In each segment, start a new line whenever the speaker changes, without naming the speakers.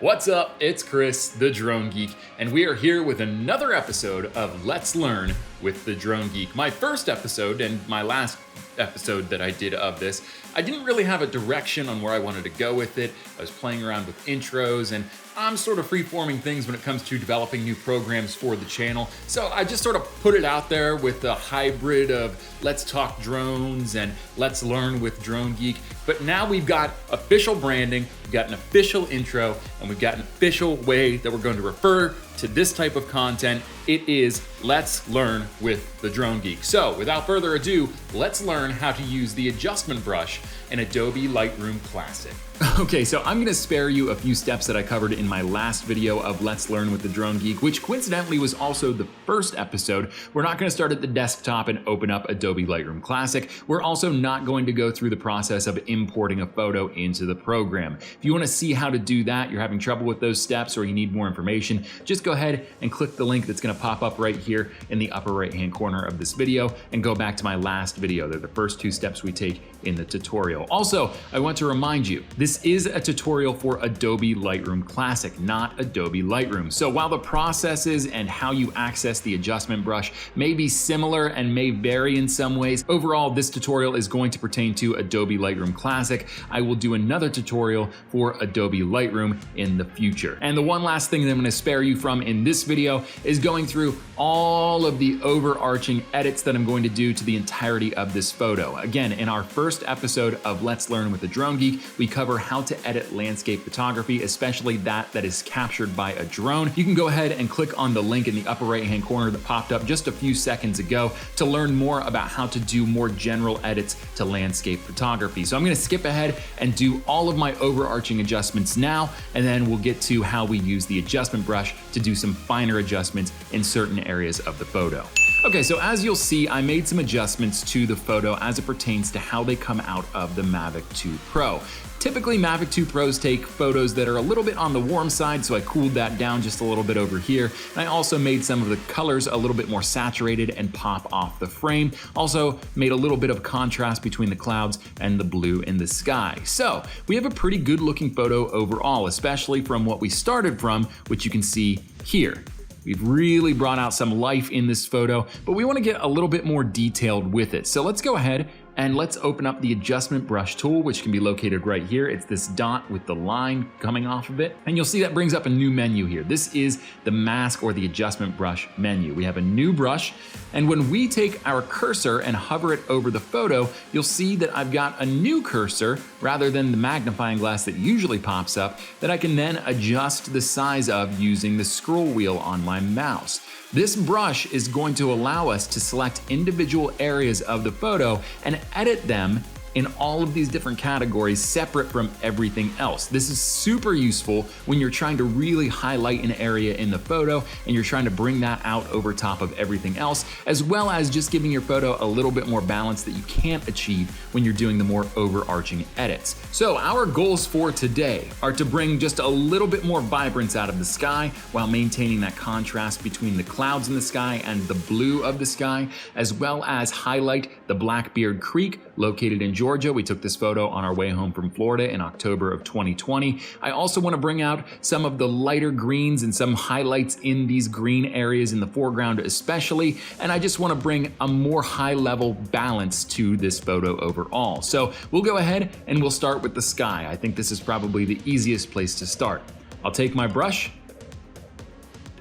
What's up? It's Chris, the Drone Geek, and we are here with another episode of Let's Learn with the Drone Geek. My first episode and my last episode that I did of this, I didn't really have a direction on where I wanted to go with it. I was playing around with intros and I'm sort of free-forming things when it comes to developing new programs for the channel. So I just sort of put it out there with a hybrid of let's talk drones and let's learn with Drone Geek. But now we've got official branding, we've got an official intro, and we've got an official way that we're going to refer to this type of content. It is Let's Learn with the Drone Geek. So without further ado, let's learn how to use the adjustment brush in Adobe Lightroom Classic. Okay, so I'm gonna spare you a few steps that I covered in my last video of Let's Learn with the Drone Geek, which coincidentally was also the first episode. We're not gonna start at the desktop and open up Adobe Lightroom Classic. We're also not going to go through the process of importing a photo into the program. If you wanna see how to do that, you're having trouble with those steps, or you need more information, just go ahead and click the link that's gonna pop up right here in the upper right-hand corner of this video and go back to my last video. They're the first two steps we take in the tutorial. Also, I want to remind you, this is a tutorial for Adobe Lightroom Classic, not Adobe Lightroom. So while the processes and how you access the adjustment brush may be similar and may vary in some ways, overall this tutorial is going to pertain to Adobe Lightroom Classic. I will do another tutorial for Adobe Lightroom in the future. And the one last thing that I'm going to spare you from in this video is going through all of the overarching edits that I'm going to do to the entirety of this photo. Again, in our first episode of Let's Learn with the Drone Geek, we cover how to edit landscape photography, especially that is captured by a drone. You can go ahead and click on the link in the upper right-hand corner that popped up just a few seconds ago to learn more about how to do more general edits to landscape photography. So I'm gonna skip ahead and do all of my overarching adjustments now, and then we'll get to how we use the adjustment brush to do some finer adjustments in certain areas of the photo. Okay, so as you'll see, I made some adjustments to the photo as it pertains to how they come out of the Mavic 2 Pro. Typically, Mavic 2 Pros take photos that are a little bit on the warm side, so I cooled that down just a little bit over here. And I also made some of the colors a little bit more saturated and pop off the frame. Also made a little bit of contrast between the clouds and the blue in the sky. So we have a pretty good looking photo overall, especially from what we started from, which you can see here. We've really brought out some life in this photo, but we want to get a little bit more detailed with it. So let's go ahead and let's open up the adjustment brush tool, which can be located right here. It's this dot with the line coming off of it. And you'll see that brings up a new menu here. This is the mask or the adjustment brush menu. We have a new brush. And when we take our cursor and hover it over the photo, you'll see that I've got a new cursor rather than the magnifying glass that usually pops up that I can then adjust the size of using the scroll wheel on my mouse. This brush is going to allow us to select individual areas of the photo and edit them in all of these different categories separate from everything else. This is super useful when you're trying to really highlight an area in the photo and you're trying to bring that out over top of everything else, as well as just giving your photo a little bit more balance that you can't achieve when you're doing the more overarching edits. So our goals for today are to bring just a little bit more vibrance out of the sky while maintaining that contrast between the clouds in the sky and the blue of the sky, as well as highlight the Blackbeard Creek located in Georgia. We took this photo on our way home from Florida in October of 2020. I also want to bring out some of the lighter greens and some highlights in these green areas in the foreground especially, and I just want to bring a more high-level balance to this photo overall. So we'll go ahead and we'll start with the sky. I think this is probably the easiest place to start. I'll take my brush,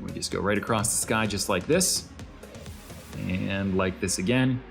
we just go right across the sky just like this, and like this again.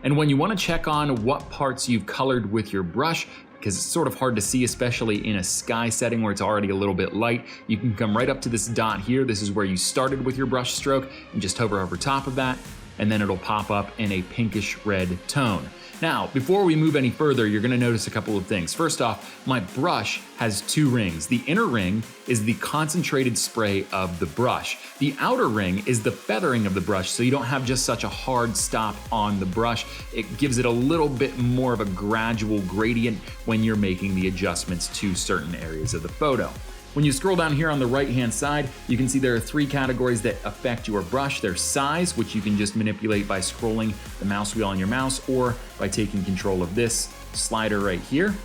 And when you want to check on what parts you've colored with your brush, because it's sort of hard to see, especially in a sky setting where it's already a little bit light, you can come right up to this dot here. This is where you started with your brush stroke, and just hover over top of that, and then it'll pop up in a pinkish red tone. Now, before we move any further, you're gonna notice a couple of things. First off, my brush has two rings. The inner ring is the concentrated spray of the brush. The outer ring is the feathering of the brush, so you don't have just such a hard stop on the brush. It gives it a little bit more of a gradual gradient when you're making the adjustments to certain areas of the photo. When you scroll down here on the right-hand side, you can see there are three categories that affect your brush. There's size, which you can just manipulate by scrolling the mouse wheel on your mouse or by taking control of this slider right here.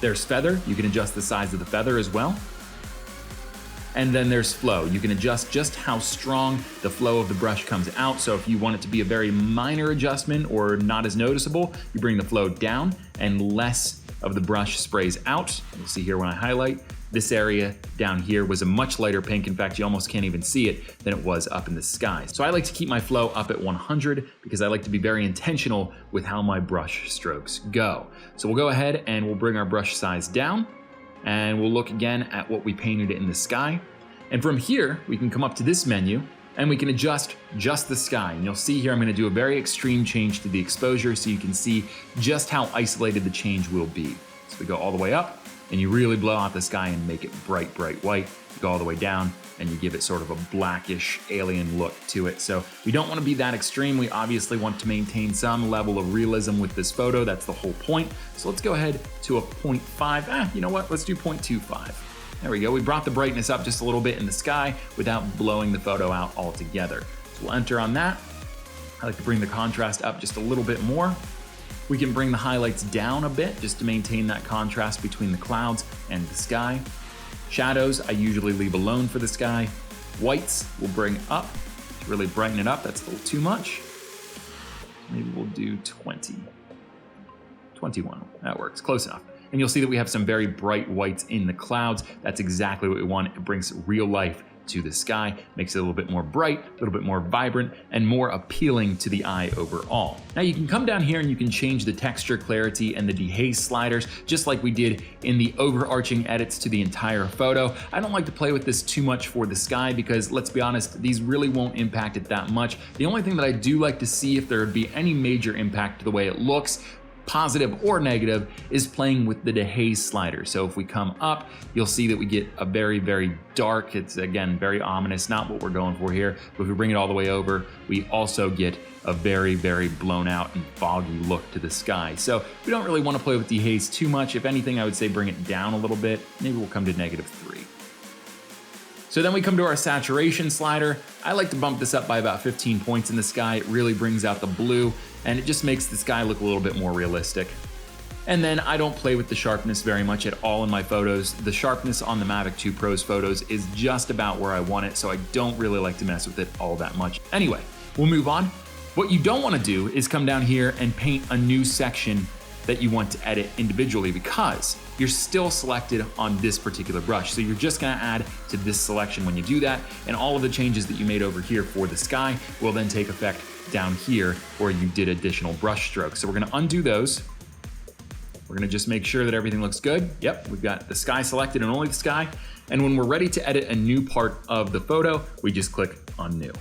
There's feather. You can adjust the size of the feather as well. And then there's flow. You can adjust just how strong the flow of the brush comes out. So if you want it to be a very minor adjustment or not as noticeable, you bring the flow down and less of the brush sprays out. You'll see here when I highlight, this area down here was a much lighter pink. In fact, you almost can't even see it than it was up in the sky. So I like to keep my flow up at 100 because I like to be very intentional with how my brush strokes go. So we'll go ahead and we'll bring our brush size down and we'll look again at what we painted in the sky. And from here, we can come up to this menu and we can adjust just the sky. And you'll see here, I'm gonna do a very extreme change to the exposure so you can see just how isolated the change will be. So we go all the way up and you really blow out the sky and make it bright, bright white. You go all the way down and you give it sort of a blackish alien look to it. So we don't wanna be that extreme. We obviously want to maintain some level of realism with this photo. That's the whole point. So let's go ahead to a 0.5. You know what? Let's do 0.25. There we go. We brought the brightness up just a little bit in the sky without blowing the photo out altogether. So we'll enter on that. I like to bring the contrast up just a little bit more. We can bring the highlights down a bit just to maintain that contrast between the clouds and the sky. Shadows, I usually leave alone for the sky. Whites we'll bring up to really brighten it up. That's a little too much. Maybe we'll do 20. 21, that works, close enough. And you'll see that we have some very bright whites in the clouds. That's exactly what we want. It brings real life to the sky, makes it a little bit more bright, a little bit more vibrant, and more appealing to the eye overall. Now you can come down here and you can change the texture, clarity, and the dehaze sliders, just like we did in the overarching edits to the entire photo. I don't like to play with this too much for the sky because, let's be honest, these really won't impact it that much. The only thing that I do like to see if there would be any major impact to the way it looks, positive or negative, is playing with the dehaze slider. So if we come up, you'll see that we get a very, very dark, it's again, very ominous, not what we're going for here. But if we bring it all the way over, we also get a very, very blown out and foggy look to the sky. So we don't really want to play with dehaze too much. If anything, I would say bring it down a little bit. Maybe we'll come to -3. So then we come to our saturation slider. I like to bump this up by about 15 points in the sky. It really brings out the blue and it just makes the sky look a little bit more realistic. And then I don't play with the sharpness very much at all in my photos. The sharpness on the Mavic 2 Pro's photos is just about where I want it, so I don't really like to mess with it all that much. Anyway, we'll move on. What you don't want to do is come down here and paint a new section that you want to edit individually because you're still selected on this particular brush. So you're just gonna add to this selection when you do that, and all of the changes that you made over here for the sky will then take effect down here where you did additional brush strokes. So we're gonna undo those. We're gonna just make sure that everything looks good. Yep, we've got the sky selected and only the sky. And when we're ready to edit a new part of the photo, we just click on New.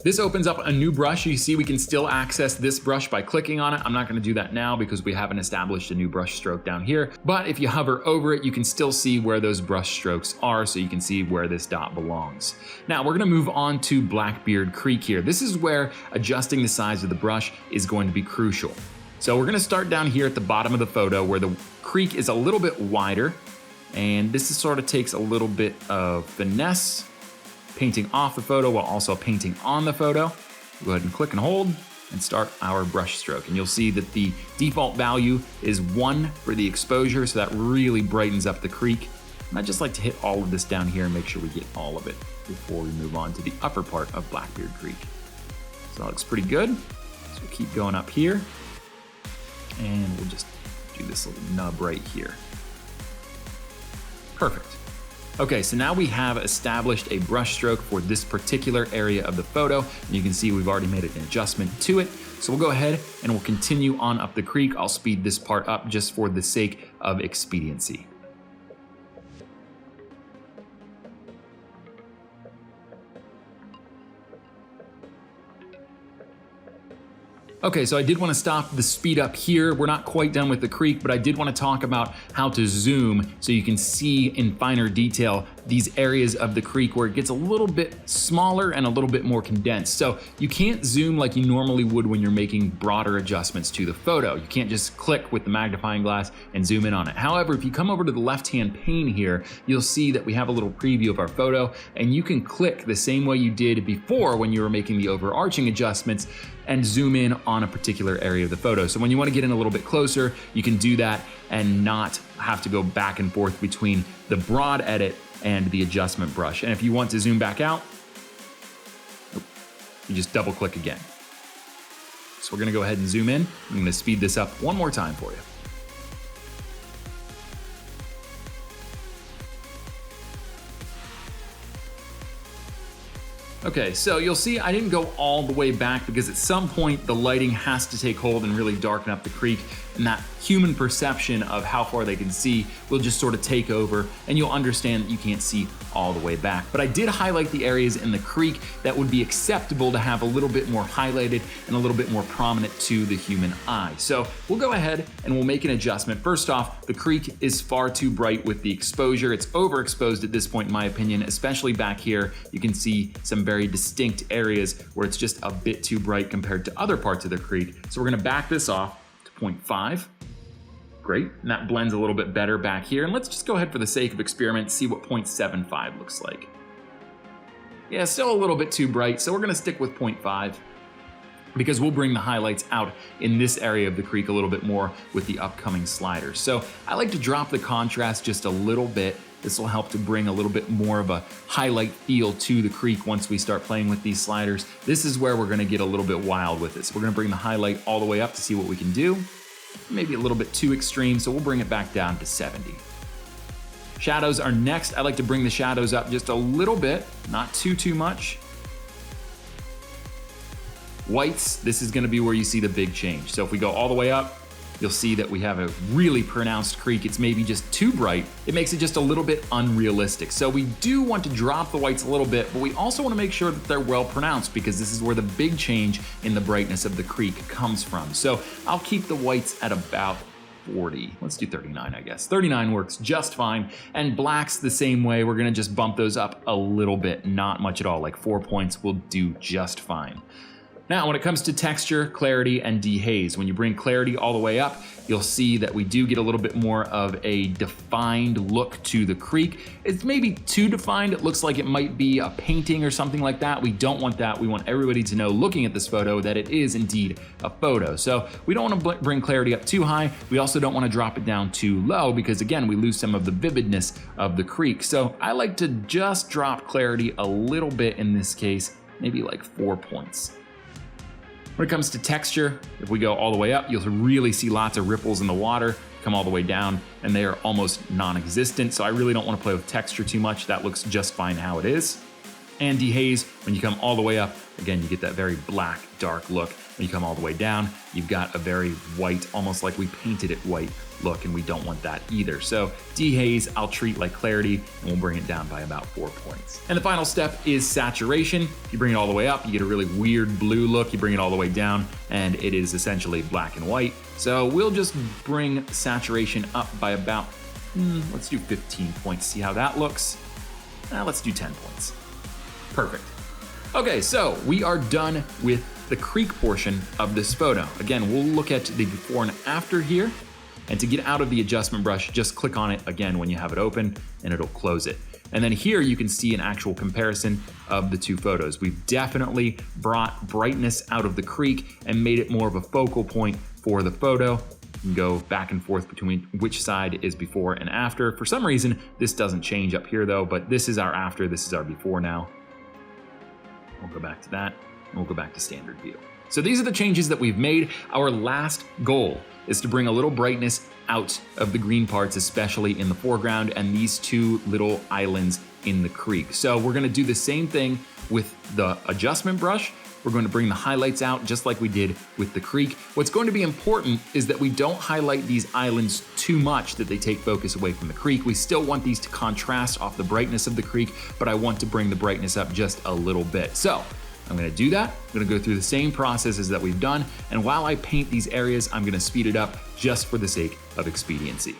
This opens up a new brush. You see we can still access this brush by clicking on it. I'm not gonna do that now because we haven't established a new brush stroke down here. But if you hover over it, you can still see where those brush strokes are, so you can see where this dot belongs. Now we're gonna move on to Blackbeard Creek here. This is where adjusting the size of the brush is going to be crucial. So we're gonna start down here at the bottom of the photo where the creek is a little bit wider. And this is sort of takes a little bit of finesse, painting off the photo while also painting on the photo. Go ahead and click and hold and start our brush stroke. And you'll see that the default value is 1 for the exposure, so that really brightens up the creek. And I just like to hit all of this down here and make sure we get all of it before we move on to the upper part of Blackbeard Creek. So that looks pretty good. So we'll keep going up here and we'll just do this little nub right here. Perfect. Okay, so now we have established a brush stroke for this particular area of the photo. And you can see we've already made an adjustment to it. So we'll go ahead and we'll continue on up the creek. I'll speed this part up just for the sake of expediency. Okay, so I did want to stop the speed up here. We're not quite done with the creek, but I did want to talk about how to zoom so you can see in finer detail these areas of the creek where it gets a little bit smaller and a little bit more condensed. So you can't zoom like you normally would when you're making broader adjustments to the photo. You can't just click with the magnifying glass and zoom in on it. However, if you come over to the left-hand pane here, you'll see that we have a little preview of our photo, and you can click the same way you did before when you were making the overarching adjustments and zoom in on a particular area of the photo. So when you want to get in a little bit closer, you can do that and not have to go back and forth between the broad edit and the adjustment brush. And if you want to zoom back out, you just double click again. So we're gonna go ahead and zoom in. I'm gonna speed this up one more time for you. Okay, so you'll see I didn't go all the way back because at some point the lighting has to take hold and really darken up the creek, and that human perception of how far they can see will just sort of take over, and you'll understand that you can't see all the way back. But I did highlight the areas in the creek that would be acceptable to have a little bit more highlighted and a little bit more prominent to the human eye. So we'll go ahead and we'll make an adjustment. First off, the creek is far too bright with the exposure. It's overexposed at this point in my opinion, especially back here. You can see some very distinct areas where it's just a bit too bright compared to other parts of the creek. So we're gonna back this off to 0.5. Great, and that blends a little bit better back here. And let's just go ahead for the sake of experiment, see what 0.75 looks like. Yeah, still a little bit too bright, so we're gonna stick with 0.5 because we'll bring the highlights out in this area of the creek a little bit more with the upcoming sliders. So I like to drop the contrast just a little bit. This will help to bring a little bit more of a highlight feel to the creek once we start playing with these sliders. This is where we're gonna get a little bit wild with this. We're gonna bring the highlight all the way up to see what we can do. Maybe a little bit too extreme, so we'll bring it back down to 70. Shadows are next. I like to bring the shadows up just a little bit, not too much. Whites, this is gonna be where you see the big change. So if we go all the way up, you'll see that we have a really pronounced creek. It's maybe just too bright. It makes it just a little bit unrealistic. So we do want to drop the whites a little bit, but we also want to make sure that they're well pronounced because this is where the big change in the brightness of the creek comes from. So I'll keep the whites at about 40. Let's do 39, I guess. 39 works just fine. And blacks the same way. We're gonna just bump those up a little bit, not much at all, like 4 points will do just fine. Now, when it comes to texture, clarity, and dehaze, when you bring clarity all the way up, you'll see that we do get a little bit more of a defined look to the creek. It's maybe too defined. It looks like it might be a painting or something like that. We don't want that. We want everybody to know looking at this photo that it is indeed a photo. So we don't want to bring clarity up too high. We also don't want to drop it down too low because again, we lose some of the vividness of the creek. So I like to just drop clarity a little bit in this case, maybe like 4 points. When it comes to texture, if we go all the way up, you'll really see lots of ripples in the water, come all the way down, and they are almost non-existent. So I really don't want to play with texture too much. That looks just fine how it is. And dehaze, when you come all the way up, again, you get that very black, dark look. When you come all the way down, you've got a very white, almost like we painted it white look, and we don't want that either. So dehaze, I'll treat like clarity, and we'll bring it down by about 4 points. And the final step is saturation. If you bring it all the way up, you get a really weird blue look. You bring it all the way down, and it is essentially black and white. So we'll just bring saturation up by about, let's do 15 points, see how that looks. Let's do 10 points. Perfect. Okay, so we are done with the creek portion of this photo. Again, we'll look at the before and after here. And to get out of the adjustment brush, just click on it again when you have it open and it'll close it. And then here you can see an actual comparison of the two photos. We've definitely brought brightness out of the creek and made it more of a focal point for the photo. You can go back and forth between which side is before and after. For some reason, this doesn't change up here though, but this is our after, this is our before now. We'll go back to that, and we'll go back to standard view. So these are the changes that we've made. Our last goal is to bring a little brightness out of the green parts, especially in the foreground and these two little islands in the creek. So we're gonna do the same thing with the adjustment brush. We're going to bring the highlights out just like we did with the creek. What's going to be important is that we don't highlight these islands too much that they take focus away from the creek. We still want these to contrast off the brightness of the creek, but I want to bring the brightness up just a little bit. So I'm gonna do that. I'm gonna go through the same processes that we've done. And while I paint these areas, I'm gonna speed it up just for the sake of expediency.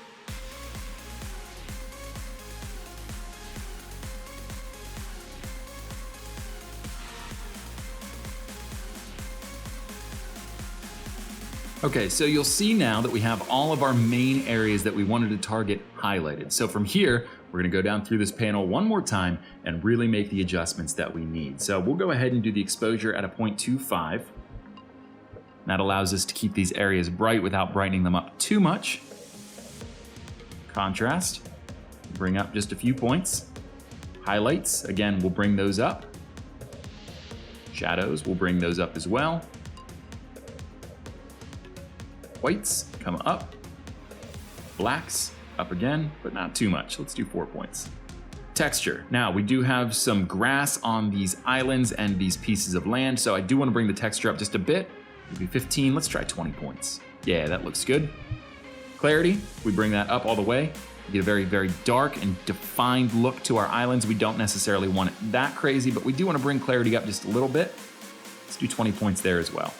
Okay, so you'll see now that we have all of our main areas that we wanted to target highlighted. So from here, we're gonna go down through this panel one more time and really make the adjustments that we need. So we'll go ahead and do the exposure at a 0.25. That allows us to keep these areas bright without brightening them up too much. Contrast, bring up just a few points. Highlights, again, we'll bring those up. Shadows, we'll bring those up as well. Whites, come up. Blacks, up again, but not too much. Let's do 4 points. Texture. Now, we do have some grass on these islands and these pieces of land, so I do want to bring the texture up just a bit. Maybe 15, let's try 20 points. Yeah, that looks good. Clarity, we bring that up all the way. We get a very, very dark and defined look to our islands. We don't necessarily want it that crazy, but we do want to bring clarity up just a little bit. Let's do 20 points there as well.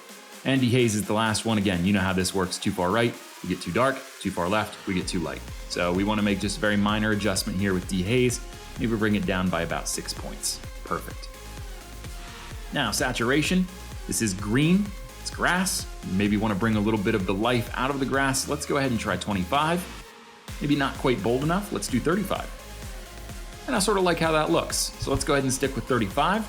And dehaze is the last one. Again, you know how this works. Too far right, we get too dark. Too far left, we get too light. So we want to make just a very minor adjustment here with dehaze. Maybe bring it down by about 6 points. Perfect. Now, saturation. This is green. It's grass. Maybe want to bring a little bit of the life out of the grass. Let's go ahead and try 25. Maybe not quite bold enough. Let's do 35. And I sort of like how that looks. So let's go ahead and stick with 35.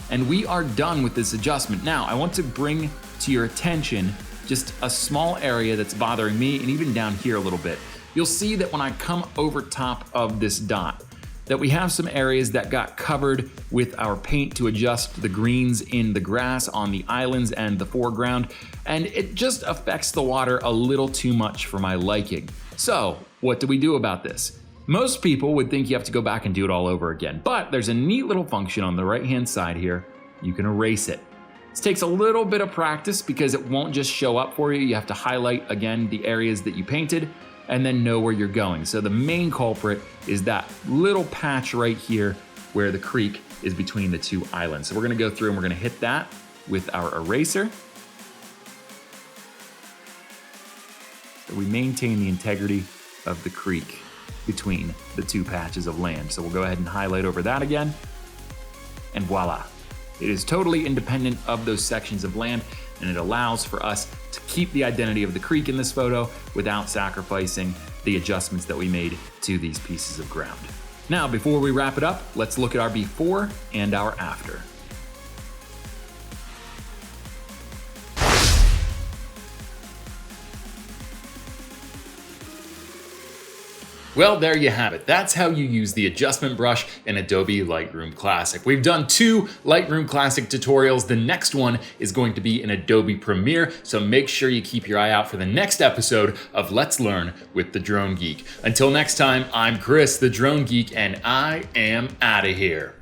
And we are done with this adjustment. Now, I want to bring to your attention just a small area that's bothering me, and even down here a little bit. You'll see that when I come over top of this dot, that we have some areas that got covered with our paint to adjust the greens in the grass on the islands and the foreground, and it just affects the water a little too much for my liking. So, what do we do about this? Most people would think you have to go back and do it all over again, but there's a neat little function on the right-hand side here. You can erase it. This takes a little bit of practice because it won't just show up for you. You have to highlight, again, the areas that you painted and then know where you're going. So the main culprit is that little patch right here where the creek is between the two islands. So we're gonna go through and we're gonna hit that with our eraser. So we maintain the integrity of the creek between the two patches of land. So we'll go ahead and highlight over that again, and voila. It is totally independent of those sections of land, and it allows for us to keep the identity of the creek in this photo without sacrificing the adjustments that we made to these pieces of ground. Now, before we wrap it up, let's look at our before and our after. Well, there you have it. That's how you use the adjustment brush in Adobe Lightroom Classic. We've done 2 Lightroom Classic tutorials. The next one is going to be in Adobe Premiere, so make sure you keep your eye out for the next episode of Let's Learn with the Drone Geek. Until next time, I'm Chris, the Drone Geek, and I am out of here.